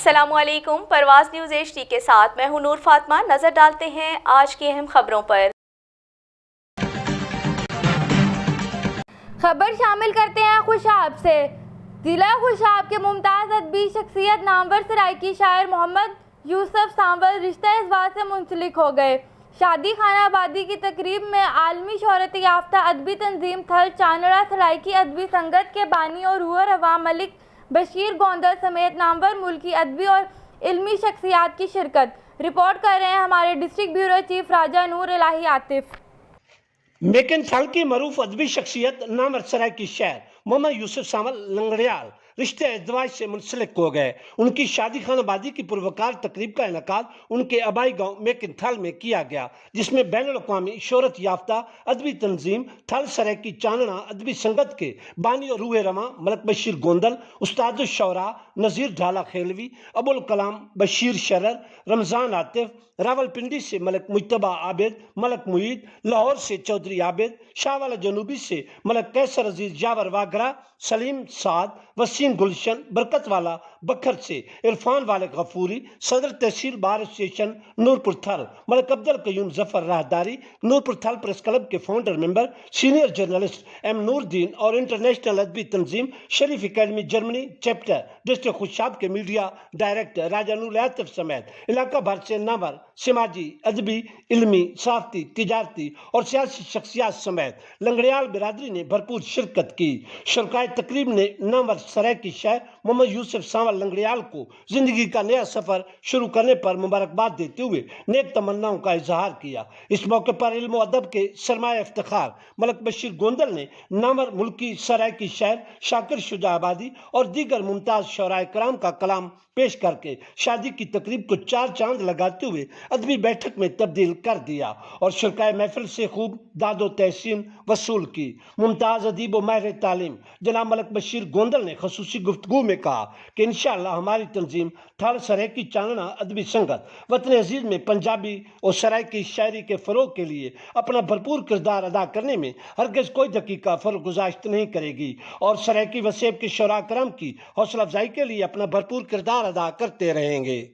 السلام علیکم۔ پرواز نیوز ایچ ڈی کے ساتھ میں ہوں نور فاطمہ۔ نظر ڈالتے ہیں آج کی اہم خبروں پر۔ خبر شامل کرتے ہیں خوشاب سے۔ ضلع خوشاب کے ممتاز ادبی شخصیت نامور سرائیکی شاعر محمد یوسف سانول رشتہ ازدواج سے منسلک ہو گئے۔ شادی خانہ آبادی کی تقریب میں عالمی شہرت یافتہ ادبی تنظیم تھل چانڑہ سرائیکی ادبی سنگت کے بانی اور روح رواں ملک بشیر گوندل سمیت نامور ملکی ادبی اور علمی شخصیات کی شرکت۔ رپورٹ کر رہے ہیں ہمارے ڈسٹرکٹ بیورو چیف راجہ نور الہی عاطف۔ میکن تھل کی معروف ادبی شخصیت نامور سرائیکی شاعر محمد یوسف سانول لنگڑیال رشتے ازدواج سے منسلک ہو گئے۔ ان کی شادی خانہ آبادی کی پروکار تقریب کا انعقاد ان کے آبائی گاؤں میکن تھل میں کیا گیا، جس میں بین الاقوامی شہرت یافتہ ادبی تنظیم تھل سرائیکی چانڑہ ادبی سنگت کے بانی اور روح رواں ملک بشیر گوندل، استاد الشعراء نذیر ڈھالا کھیلوی، ابوالکلام بشیر شرر، رمضان عاطف، راولپنڈی سے ملک مجتبیٰ عابد، ملک معید، لاہور سے چودھری عابد، شاہ والا جنوبی سے ملک قیصر عزیز جاور واگرا، سلیم سعد، وسیم گلشن، برکت والا بکھر سے عرفان والد غفوری، صدر تحصیل bar station Noorpur Thal Malik Abdulqayyum Zafar Rahdari, Noorpur Thal press club کے founder member senior journalist M Noor Uddin اور انٹرنیشنل ادبی تنظیم Sharif academy Germany chapter district Khushab کے میڈیا ڈائریکٹر راجہ نور عاطف سمیت علاقہ بھر سے نامور سماجی، ادبی، علمی، صحافتی، تجارتی اور سیاسی شخصیات سمیت لنگڑیال برادری نے بھرپور شرکت کی۔ شرکائے تقریب نے نامور سرائیکی شاعر محمد یوسف سانول لنگڑیال کو زندگی کا نیا سفر شروع کرنے پر مبارکباد دیتے ہوئے نیک تمناؤں کا اظہار کیا۔ اس موقع پر علم و ادب کے سرمایہ افتخار ملک بشیر گوندل نے نامور ملکی سرائیکی شاعر شاکر شجاع آبادی اور دیگر ممتاز شعراء کرام کا کلام پیش کر کے شادی کی تقریب کو چار چاند لگاتے ہوئے ادبی بیٹھک میں تبدیل کر دیا اور شرکائے محفل سے خوب داد و تحسین وصول کی۔ ممتاز ادیب و ماہر تعلیم جناب ملک بشیر گوندل نے خصوصی گفتگو میں کہا کہ انشاءاللہ ہماری تنظیم تھل سرائیکی چانڑہ ادبی سنگت وطن عزیز میں پنجابی اور سرائیکی شاعری کے فروغ کے لیے اپنا بھرپور کردار ادا کرنے میں ہرگز کوئی دقیقہ فرگزاشت نہیں کرے گی اور سرائیکی وسیب کے شعراء کرام کی حوصلہ افزائی کے لیے اپنا بھرپور کردار ادا کرتے رہیں گے۔